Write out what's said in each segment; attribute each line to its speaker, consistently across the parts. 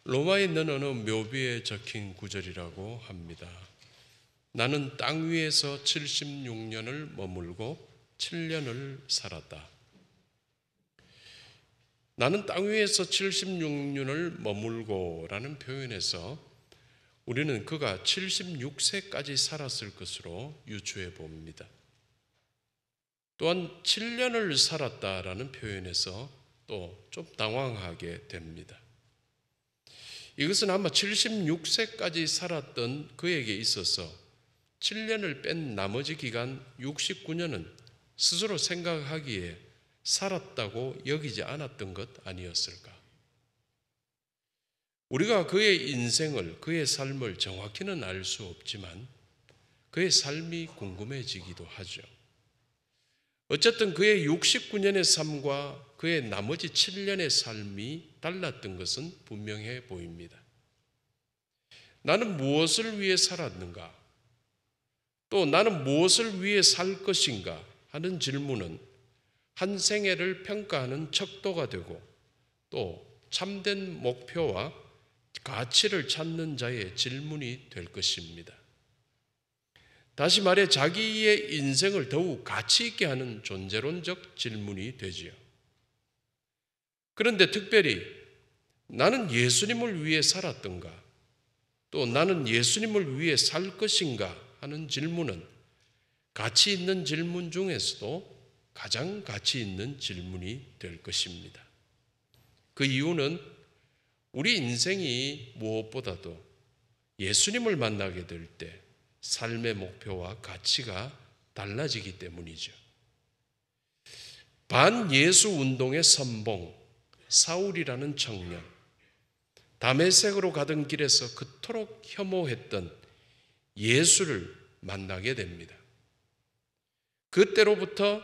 Speaker 1: 로마에 있는 어느 묘비에 적힌 구절이라고 합니다. 나는 땅 위에서 76년을 머물고 7년을 살았다. 나는 땅 위에서 76년을 머물고 라는 표현에서 우리는 그가 76세까지 살았을 것으로 유추해 봅니다. 또한 7년을 살았다라는 표현에서 또 좀 당황하게 됩니다. 이것은 아마 76세까지 살았던 그에게 있어서 7년을 뺀 나머지 기간 69년은 스스로 생각하기에 살았다고 여기지 않았던 것 아니었을까? 우리가 그의 인생을, 그의 삶을 정확히는 알 수 없지만 그의 삶이 궁금해지기도 하죠. 어쨌든 그의 69년의 삶과 그의 나머지 7년의 삶이 달랐던 것은 분명해 보입니다. 나는 무엇을 위해 살았는가? 또 나는 무엇을 위해 살 것인가? 하는 질문은 한 생애를 평가하는 척도가 되고 또 참된 목표와 가치를 찾는 자의 질문이 될 것입니다. 다시 말해 자기의 인생을 더욱 가치 있게 하는 존재론적 질문이 되지요. 그런데 특별히 나는 예수님을 위해 살았던가? 또 나는 예수님을 위해 살 것인가? 하는 질문은 가치 있는 질문 중에서도 가장 가치 있는 질문이 될 것입니다. 그 이유는 우리 인생이 무엇보다도 예수님을 만나게 될 때 삶의 목표와 가치가 달라지기 때문이죠. 반예수 운동의 선봉 사울이라는 청년, 다메섹으로 가던 길에서 그토록 혐오했던 예수를 만나게 됩니다. 그때로부터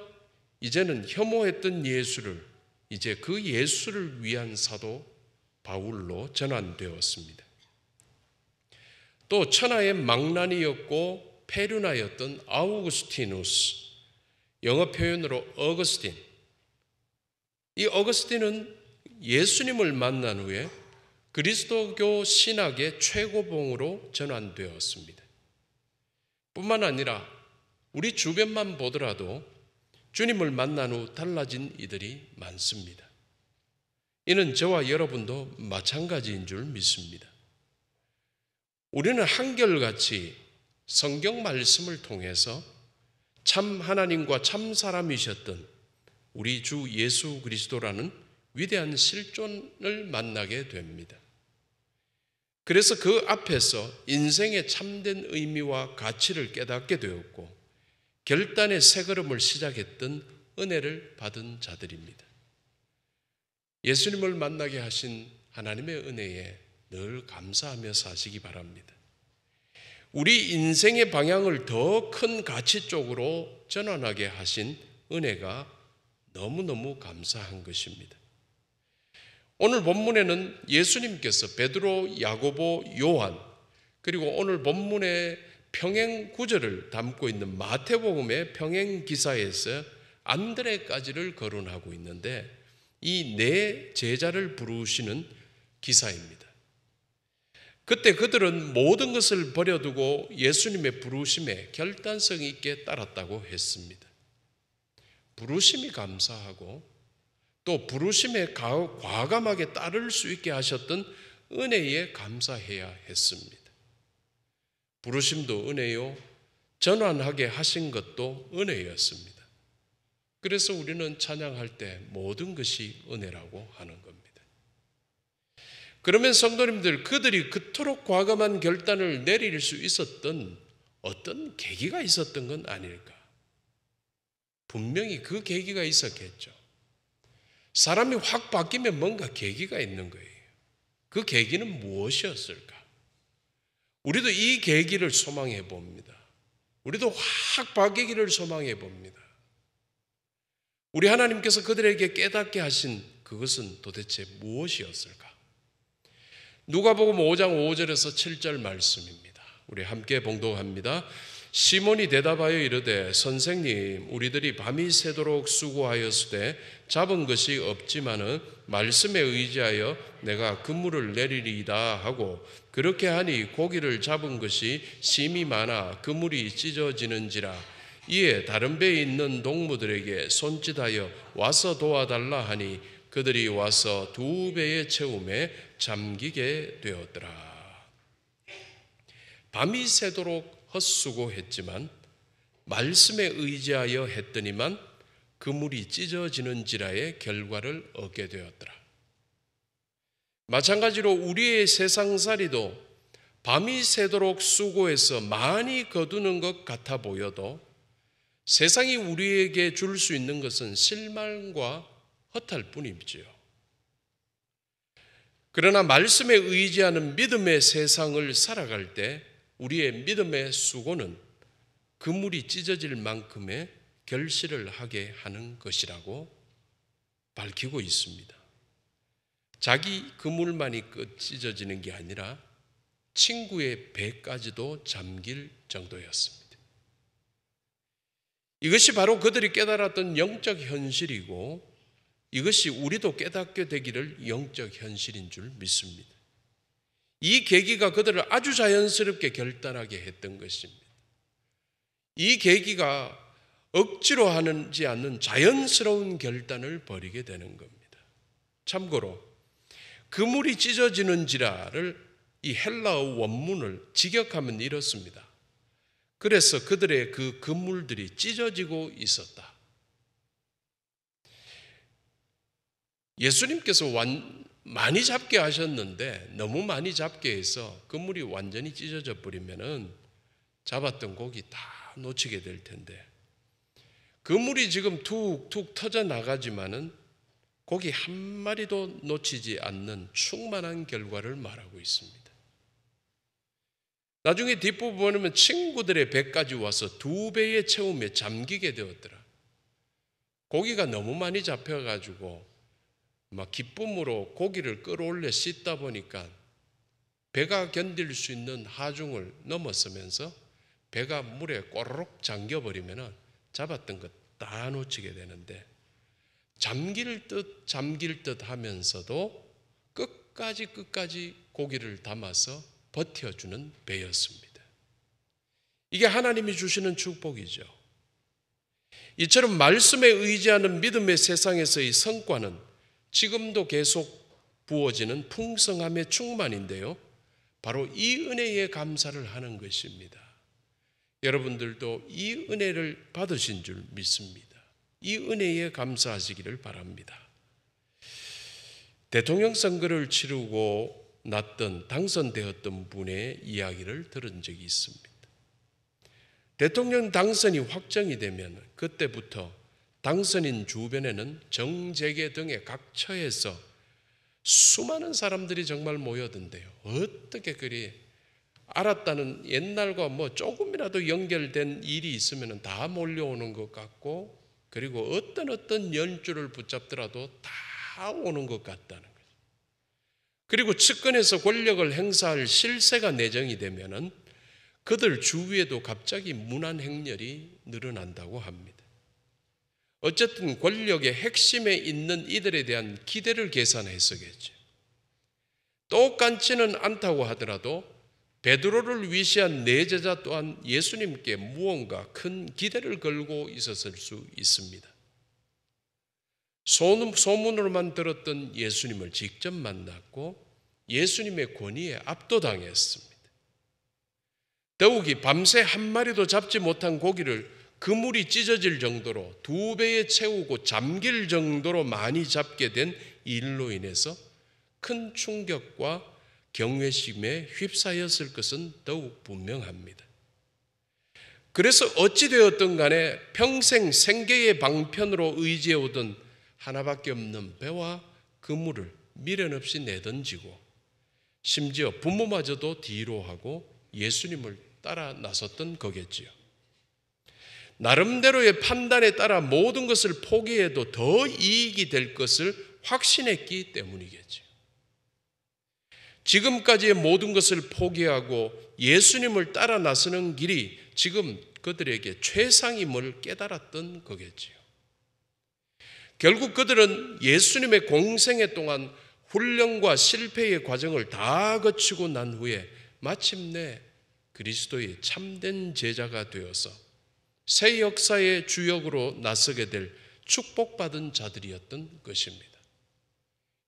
Speaker 1: 이제는 혐오했던 예수를 이제 그 예수를 위한 사도 바울로 전환되었습니다. 또 천하의 망나니였고 페류나였던 아우구스티누스, 영어 표현으로 어거스틴. 이 어거스틴은 예수님을 만난 후에 그리스도교 신학의 최고봉으로 전환되었습니다. 뿐만 아니라 우리 주변만 보더라도 주님을 만난 후 달라진 이들이 많습니다. 이는 저와 여러분도 마찬가지인 줄 믿습니다. 우리는 한결같이 성경 말씀을 통해서 참 하나님과 참 사람이셨던 우리 주 예수 그리스도라는 위대한 실존을 만나게 됩니다. 그래서 그 앞에서 인생의 참된 의미와 가치를 깨닫게 되었고 결단의 새 걸음을 시작했던 은혜를 받은 자들입니다. 예수님을 만나게 하신 하나님의 은혜에 늘 감사하며 사시기 바랍니다. 우리 인생의 방향을 더 큰 가치 쪽으로 전환하게 하신 은혜가 너무너무 감사한 것입니다. 오늘 본문에는 예수님께서 베드로, 야고보, 요한 그리고 오늘 본문의 평행 구절을 담고 있는 마태복음의 평행 기사에서 안드레까지를 거론하고 있는데 이 네 제자를 부르시는 기사입니다. 그때 그들은 모든 것을 버려두고 예수님의 부르심에 결단성 있게 따랐다고 했습니다. 부르심이 감사하고 또 부르심에 과감하게 따를 수 있게 하셨던 은혜에 감사해야 했습니다. 부르심도 은혜요, 전환하게 하신 것도 은혜였습니다. 그래서 우리는 찬양할 때 모든 것이 은혜라고 하는 겁니다. 그러면 성도님들, 그들이 그토록 과감한 결단을 내릴 수 있었던 어떤 계기가 있었던 건 아닐까? 분명히 그 계기가 있었겠죠. 사람이 확 바뀌면 뭔가 계기가 있는 거예요. 그 계기는 무엇이었을까? 우리도 이 계기를 소망해 봅니다. 우리도 확 바뀌기를 소망해 봅니다. 우리 하나님께서 그들에게 깨닫게 하신 그것은 도대체 무엇이었을까? 누가복음 5장 5절에서 7절 말씀입니다. 우리 함께 봉독합니다. 시몬이 대답하여 이르되 선생님 우리들이 밤이 새도록 수고하였으되 잡은 것이 없지만은 말씀에 의지하여 내가 그물을 내리리이다 하고 그렇게 하니 고기를 잡은 것이 심이 많아 그물이 찢어지는지라. 이에 다른 배에 있는 동무들에게 손짓하여 와서 도와달라 하니 그들이 와서 2배의 채움에 잠기게 되었더라. 밤이 새도록 헛수고했지만 말씀에 의지하여 했더니만 그물이 찢어지는지라의 결과를 얻게 되었더라. 마찬가지로 우리의 세상살이도 밤이 새도록 수고해서 많이 거두는 것 같아 보여도 세상이 우리에게 줄 수 있는 것은 실망과 허탈 뿐이지요. 그러나 말씀에 의지하는 믿음의 세상을 살아갈 때 우리의 믿음의 수고는 그물이 찢어질 만큼의 결실을 하게 하는 것이라고 밝히고 있습니다. 자기 그물만이 찢어지는 게 아니라 친구의 배까지도 잠길 정도였습니다. 이것이 바로 그들이 깨달았던 영적 현실이고 이것이 우리도 깨닫게 되기를 영적 현실인 줄 믿습니다. 이 계기가 그들을 아주 자연스럽게 결단하게 했던 것입니다. 이 계기가 억지로 하지 않는 자연스러운 결단을 벌이게 되는 겁니다. 참고로 그물이 찢어지는지라를 이 헬라어 원문을 직역하면 이렇습니다. 그래서 그들의 그 그물들이 찢어지고 있었다. 예수님께서 많이 잡게 하셨는데 너무 많이 잡게 해서 그물이 완전히 찢어져 버리면은 잡았던 고기 다 놓치게 될 텐데 그물이 지금 툭툭 터져 나가지만은 고기 한 마리도 놓치지 않는 충만한 결과를 말하고 있습니다. 나중에 뒷부분 보면 친구들의 배까지 와서 2배의 채움에 잠기게 되었더라. 고기가 너무 많이 잡혀가지고 막 기쁨으로 고기를 끌어올려 씻다 보니까 배가 견딜 수 있는 하중을 넘어서면서 배가 물에 꼬르륵 잠겨버리면 잡았던 것 다 놓치게 되는데 잠길 듯 하면서도 끝까지 고기를 담아서 버텨주는 배였습니다. 이게 하나님이 주시는 축복이죠. 이처럼 말씀에 의지하는 믿음의 세상에서의 성과는 지금도 계속 부어지는 풍성함의 충만인데요. 바로 이 은혜에 감사를 하는 것입니다. 여러분들도 이 은혜를 받으신 줄 믿습니다. 이 은혜에 감사하시기를 바랍니다. 대통령 선거를 치르고 당선되었던 분의 이야기를 들은 적이 있습니다. 대통령 당선이 확정이 되면 그때부터 당선인 주변에는 정재계 등의 각 처에서 수많은 사람들이 정말 모여든대요. 어떻게 그리 알았다는 옛날과 조금이라도 연결된 일이 있으면 다 몰려오는 것 같고 그리고 어떤 연줄을 붙잡더라도 다 오는 것 같다는 거죠. 그리고 측근에서 권력을 행사할 실세가 내정이 되면은 그들 주위에도 갑자기 문안 행렬이 늘어난다고 합니다. 어쨌든 권력의 핵심에 있는 이들에 대한 기대를 계산해서겠죠. 똑같지는 않다고 하더라도 베드로를 위시한 네 제자 또한 예수님께 무언가 큰 기대를 걸고 있었을 수 있습니다. 소문으로만 들었던 예수님을 직접 만났고 예수님의 권위에 압도당했습니다. 더욱이 밤새 한 마리도 잡지 못한 고기를 그물이 찢어질 정도로 2배에 채우고 잠길 정도로 많이 잡게 된 일로 인해서 큰 충격과 경외심에 휩싸였을 것은 더욱 분명합니다. 그래서 어찌되었든 간에 평생 생계의 방편으로 의지해오던 하나밖에 없는 배와 그물을 미련 없이 내던지고 심지어 부모마저도 뒤로 하고 예수님을 따라 나섰던 거겠지요. 나름대로의 판단에 따라 모든 것을 포기해도 더 이익이 될 것을 확신했기 때문이겠죠. 지금까지의 모든 것을 포기하고 예수님을 따라 나서는 길이 지금 그들에게 최상임을 깨달았던 거겠지요. 결국 그들은 예수님의 공생애 동안 훈련과 실패의 과정을 다 거치고 난 후에 마침내 그리스도의 참된 제자가 되어서 새 역사의 주역으로 나서게 될 축복받은 자들이었던 것입니다.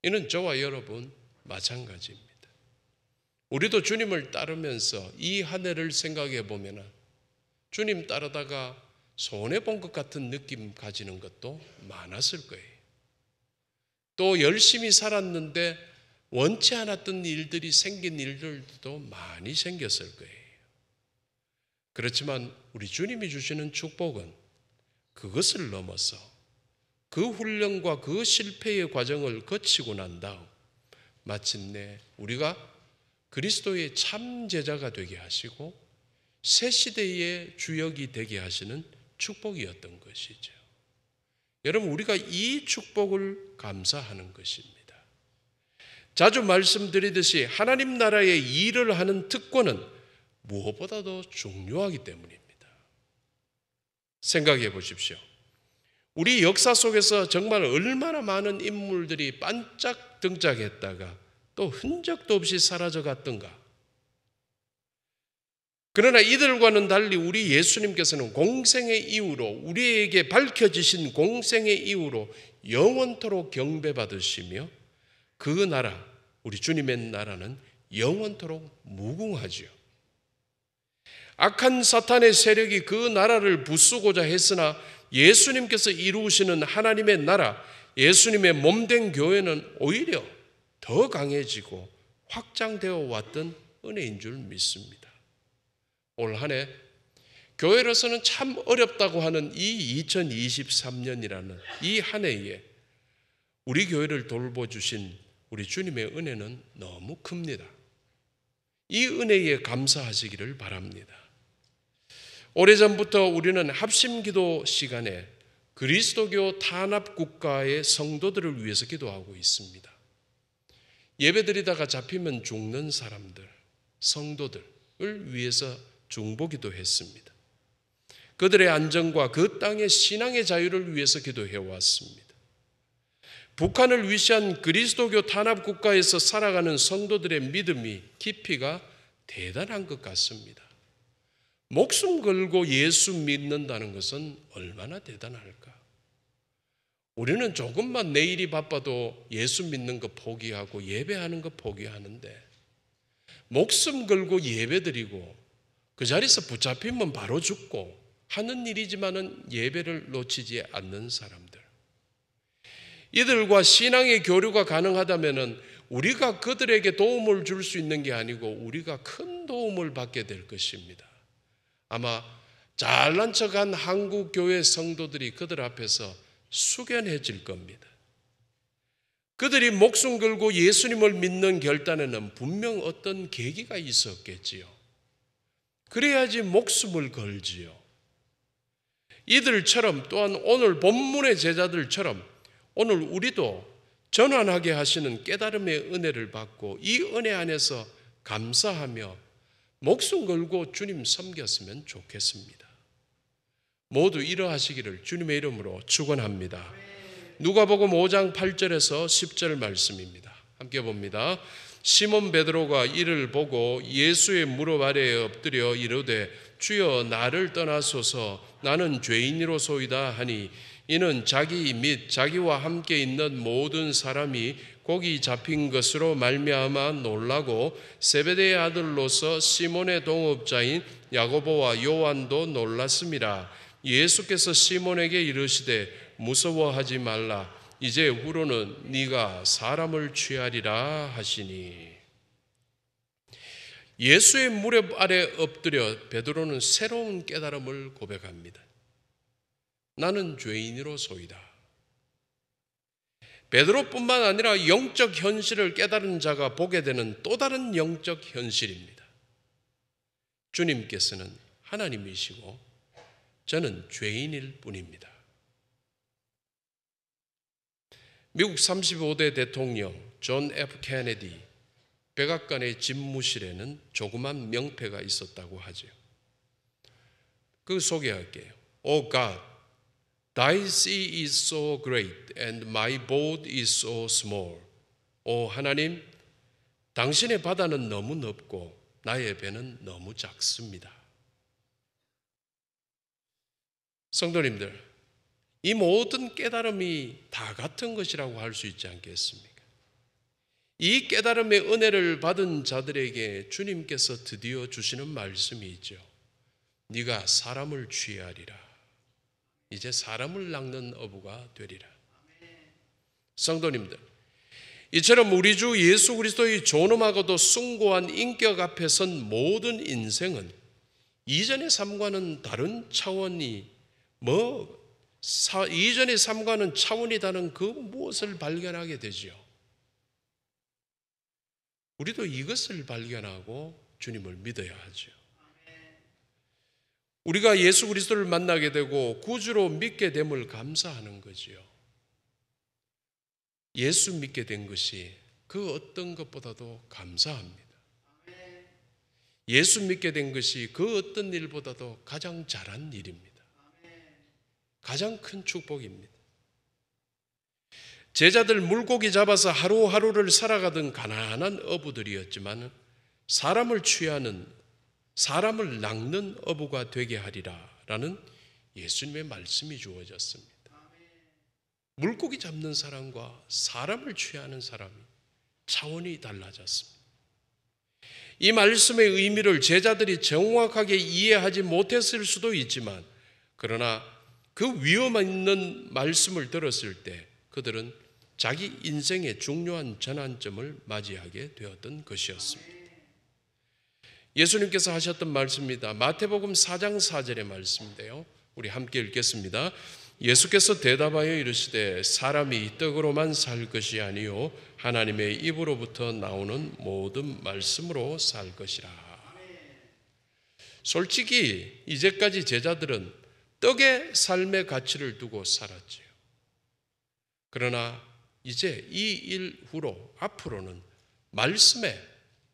Speaker 1: 이는 저와 여러분 마찬가지입니다. 우리도 주님을 따르면서 이 한 해를 생각해 보면 주님 따르다가 손해본 것 같은 느낌 가지는 것도 많았을 거예요. 또 열심히 살았는데 원치 않았던 일들이 생긴 일들도 많이 생겼을 거예요. 그렇지만 우리 주님이 주시는 축복은 그것을 넘어서 그 훈련과 그 실패의 과정을 거치고 난 다음 마침내 우리가 그리스도의 참 제자가 되게 하시고 새 시대의 주역이 되게 하시는 축복이었던 것이죠. 여러분, 우리가 이 축복을 감사하는 것입니다. 자주 말씀드리듯이 하나님 나라의 일을 하는 특권은 무엇보다도 중요하기 때문입니다. 생각해 보십시오. 우리 역사 속에서 정말 얼마나 많은 인물들이 반짝 등장했다가 또 흔적도 없이 사라져 갔던가. 그러나 이들과는 달리 우리 예수님께서는 공생의 이후로 우리에게 밝혀지신 공생의 이후로 영원토록 경배받으시며 그 나라, 우리 주님의 나라는 영원토록 무궁하지요. 악한 사탄의 세력이 그 나라를 부수고자 했으나 예수님께서 이루시는 하나님의 나라, 예수님의 몸된 교회는 오히려 더 강해지고 확장되어 왔던 은혜인 줄 믿습니다. 올 한 해 교회로서는 참 어렵다고 하는 이 2023년이라는 이 한 해에 우리 교회를 돌보주신 우리 주님의 은혜는 너무 큽니다. 이 은혜에 감사하시기를 바랍니다. 오래전부터 우리는 합심기도 시간에 그리스도교 탄압국가의 성도들을 위해서 기도하고 있습니다. 예배드리다가 잡히면 죽는 사람들, 성도들을 위해서 중보기도 했습니다. 그들의 안전과 그 땅의 신앙의 자유를 위해서 기도해 왔습니다. 북한을 위시한 그리스도교 탄압국가에서 살아가는 성도들의 믿음이 깊이가 대단한 것 같습니다. 목숨 걸고 예수 믿는다는 것은 얼마나 대단할까? 우리는 조금만 내일이 바빠도 예수 믿는 거 포기하고 예배하는 거 포기하는데 목숨 걸고 예배드리고 그 자리에서 붙잡히면 바로 죽고 하는 일이지만은 예배를 놓치지 않는 사람들. 이들과 신앙의 교류가 가능하다면은 우리가 그들에게 도움을 줄 수 있는 게 아니고 우리가 큰 도움을 받게 될 것입니다. 아마 잘난 척한 한국 교회 성도들이 그들 앞에서 숙연해질 겁니다. 그들이 목숨 걸고 예수님을 믿는 결단에는 분명 어떤 계기가 있었겠지요. 그래야지 목숨을 걸지요. 이들처럼 또한 오늘 본문의 제자들처럼 오늘 우리도 전환하게 하시는 깨달음의 은혜를 받고 이 은혜 안에서 감사하며 목숨 걸고 주님 섬겼으면 좋겠습니다. 모두 이러하시기를 주님의 이름으로 축원합니다. 누가복음 5장 8절에서 10절 말씀입니다. 함께 봅니다. 시몬 베드로가 이를 보고 예수의 무릎 아래에 엎드려 이르되 주여 나를 떠나소서 나는 죄인이로소이다 하니 이는 자기 및 자기와 함께 있는 모든 사람이 고기 잡힌 것으로 말미암아 놀라고 세베대의 아들로서 시몬의 동업자인 야고보와 요한도 놀랐음이라. 예수께서 시몬에게 이르시되 무서워하지 말라. 이제 후로는 네가 사람을 취하리라 하시니. 예수의 무릎 아래 엎드려 베드로는 새로운 깨달음을 고백합니다. 나는 죄인으로소이다. 베드로뿐만 아니라 영적 현실을 깨달은 자가 보게 되는 또 다른 영적 현실입니다. 주님께서는 하나님이시고 저는 죄인일 뿐입니다. 미국 35대 대통령 존 F. 케네디 백악관의 집무실에는 조그만 명패가 있었다고 하죠. 그 소개할게요. Oh God, Thy sea is so great and my boat is so small. 오 하나님, 당신의 바다는 너무 넓고 나의 배는 너무 작습니다. 성도님들, 이 모든 깨달음이 다 같은 것이라고 할 수 있지 않겠습니까? 이 깨달음의 은혜를 받은 자들에게 주님께서 드디어 주시는 말씀이 있죠. 네가 사람을 취하리라. 이제 사람을 낚는 어부가 되리라. 성도님들, 이처럼 우리 주 예수 그리스도의 존엄하고도 숭고한 인격 앞에 선 모든 인생은 이전의 삶과는 다른 차원이 이전의 삶과는 차원이 다른 그 무엇을 발견하게 되지요. 우리도 이것을 발견하고 주님을 믿어야 하죠. 우리가 예수 그리스도를 만나게 되고 구주로 믿게 됨을 감사하는 거지요. 예수 믿게 된 것이 그 어떤 것보다도 감사합니다. 예수 믿게 된 것이 그 어떤 일보다도 가장 잘한 일입니다. 가장 큰 축복입니다. 제자들 물고기 잡아서 하루하루를 살아가던 가난한 어부들이었지만 사람을 취하는, 사람을 낚는 어부가 되게 하리라 라는 예수님의 말씀이 주어졌습니다. 물고기 잡는 사람과 사람을 취하는 사람이 차원이 달라졌습니다. 이 말씀의 의미를 제자들이 정확하게 이해하지 못했을 수도 있지만, 그러나 그 위험 있는 말씀을 들었을 때 그들은 자기 인생의 중요한 전환점을 맞이하게 되었던 것이었습니다. 예수님께서 하셨던 말씀입니다. 마태복음 4장 4절의 말씀인데요, 우리 함께 읽겠습니다. 예수께서 대답하여 이르시되 사람이 떡으로만 살 것이 아니요 하나님의 입으로부터 나오는 모든 말씀으로 살 것이라. 솔직히 이제까지 제자들은 떡의 삶의 가치를 두고 살았지요. 그러나 이제 이 일후로 앞으로는 말씀의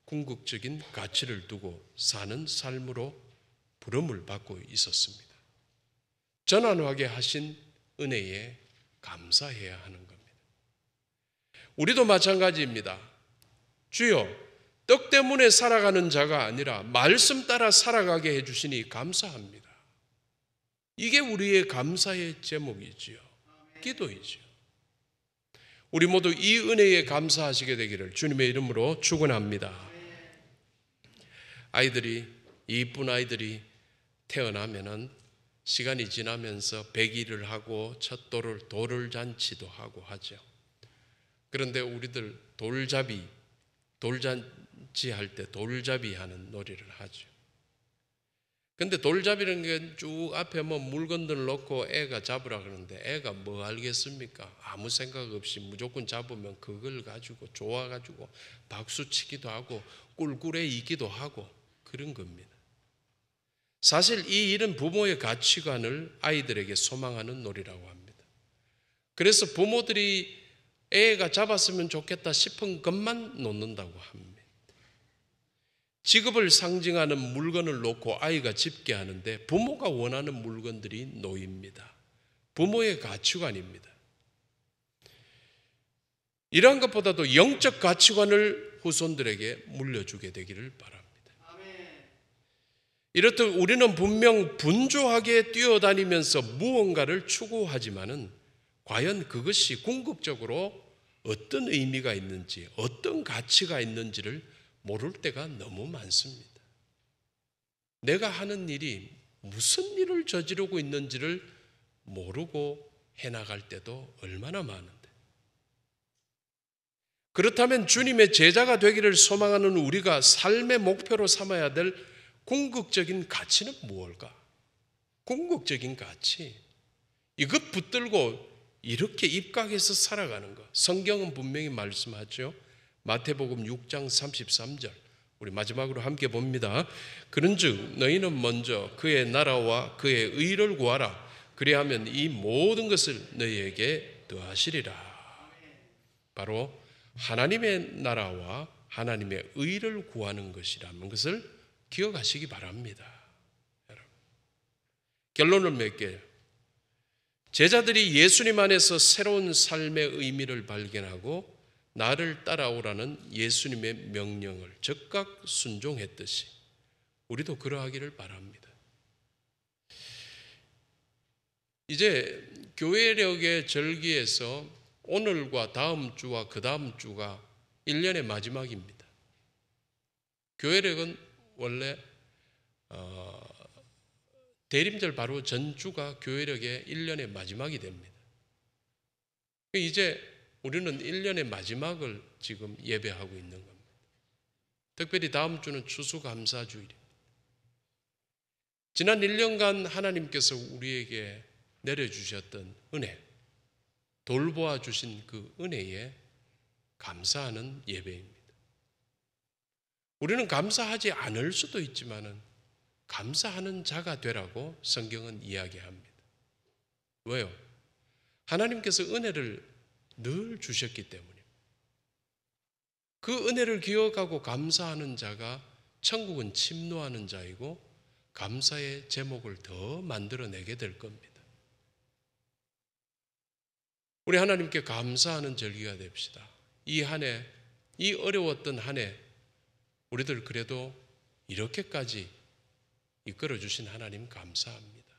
Speaker 1: 궁극적인 가치를 두고 사는 삶으로 부름을 받고 있었습니다. 전환하게 하신 은혜에 감사해야 하는 겁니다. 우리도 마찬가지입니다. 주여, 떡 때문에 살아가는 자가 아니라 말씀 따라 살아가게 해주시니 감사합니다. 이게 우리의 감사의 제목이지요. 기도이지요. 우리 모두 이 은혜에 감사하시게 되기를 주님의 이름으로 축원합니다. 이쁜 아이들이 태어나면은 시간이 지나면서 배기를 하고 첫 돌을 잔치도 하고 하죠. 그런데 우리들 돌잔치 할 때 돌잡이 하는 놀이를 하죠. 근데 돌잡이라는 게 쭉 앞에 물건들 놓고 애가 잡으라 그러는데 애가 뭐 알겠습니까? 아무 생각 없이 무조건 잡으면 그걸 가지고 좋아가지고 박수 치기도 하고 꿀꿀해 있기도 하고 그런 겁니다. 사실 이 일은 부모의 가치관을 아이들에게 소망하는 놀이라고 합니다. 그래서 부모들이 애가 잡았으면 좋겠다 싶은 것만 놓는다고 합니다. 직업을 상징하는 물건을 놓고 아이가 집게 하는데 부모가 원하는 물건들이 놓입니다. 부모의 가치관입니다. 이러한 것보다도 영적 가치관을 후손들에게 물려주게 되기를 바랍니다. 이렇듯 우리는 분명 분주하게 뛰어다니면서 무언가를 추구하지만은 과연 그것이 궁극적으로 어떤 의미가 있는지, 어떤 가치가 있는지를 모를 때가 너무 많습니다. 내가 하는 일이 무슨 일을 저지르고 있는지를 모르고 해나갈 때도 얼마나 많은데. 그렇다면 주님의 제자가 되기를 소망하는 우리가 삶의 목표로 삼아야 될 궁극적인 가치는 무엇일까? 궁극적인 가치. 이것 붙들고 이렇게 입각해서 살아가는 것. 성경은 분명히 말씀하죠. 마태복음 6장 33절. 우리 마지막으로 함께 봅니다. 그런즉 너희는 먼저 그의 나라와 그의 의를 구하라. 그리하면 이 모든 것을 너희에게 더하시리라. 바로 하나님의 나라와 하나님의 의를 구하는 것이라는 것을 기억하시기 바랍니다. 여러분. 결론을 맺게요. 제자들이 예수님 안에서 새로운 삶의 의미를 발견하고 나를 따라오라는 예수님의 명령을 즉각 순종했듯이 우리도 그러하기를 바랍니다. 이제 교회력의 절기에서 오늘과 다음 주와 그 다음 주가 1년의 마지막입니다. 교회력은 원래 대림절 바로 전주가 교회력의 1년의 마지막이 됩니다. 이제 우리는 1년의 마지막을 지금 예배하고 있는 겁니다. 특별히 다음 주는 추수감사주일입니다. 지난 1년간 하나님께서 우리에게 내려주셨던 은혜, 돌보아 주신 그 은혜에 감사하는 예배입니다. 우리는 감사하지 않을 수도 있지만은 감사하는 자가 되라고 성경은 이야기합니다. 왜요? 하나님께서 은혜를 늘 주셨기 때문입니다. 그 은혜를 기억하고 감사하는 자가 천국은 침노하는 자이고 감사의 제목을 더 만들어내게 될 겁니다. 우리 하나님께 감사하는 절기가 됩시다. 이 한 해, 이 어려웠던 한 해 우리들 그래도 이렇게까지 이끌어주신 하나님 감사합니다.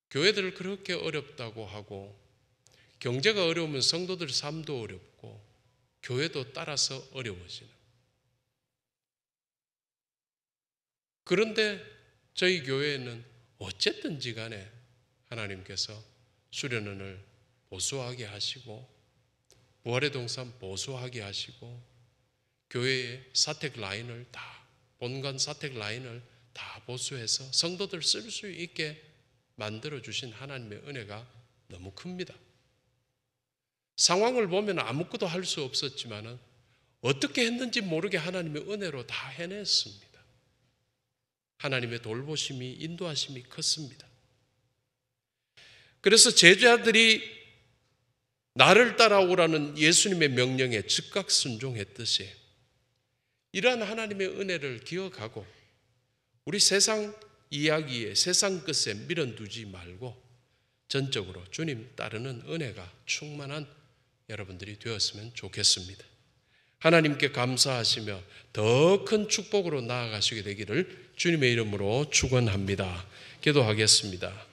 Speaker 1: 교회들 그렇게 어렵다고 하고 경제가 어려우면 성도들 삶도 어렵고 교회도 따라서 어려워지는. 그런데 저희 교회에는 어쨌든지 간에 하나님께서 수련원을 보수하게 하시고 부활의 동산 보수하게 하시고 교회의 사택 라인을 다 본관 사택 라인을 다 보수해서 성도들 쓸 수 있게 만들어주신 하나님의 은혜가 너무 큽니다. 상황을 보면 아무것도 할 수 없었지만 어떻게 했는지 모르게 하나님의 은혜로 다 해냈습니다. 하나님의 돌보심이 인도하심이 컸습니다. 그래서 제자들이 나를 따라오라는 예수님의 명령에 즉각 순종했듯이 이러한 하나님의 은혜를 기억하고 우리 세상 이야기에 세상 끝에 밀어두지 말고 전적으로 주님 따르는 은혜가 충만한 여러분들이 되었으면 좋겠습니다. 하나님께 감사하시며 더 큰 축복으로 나아가시게 되기를 주님의 이름으로 축원합니다. 기도하겠습니다.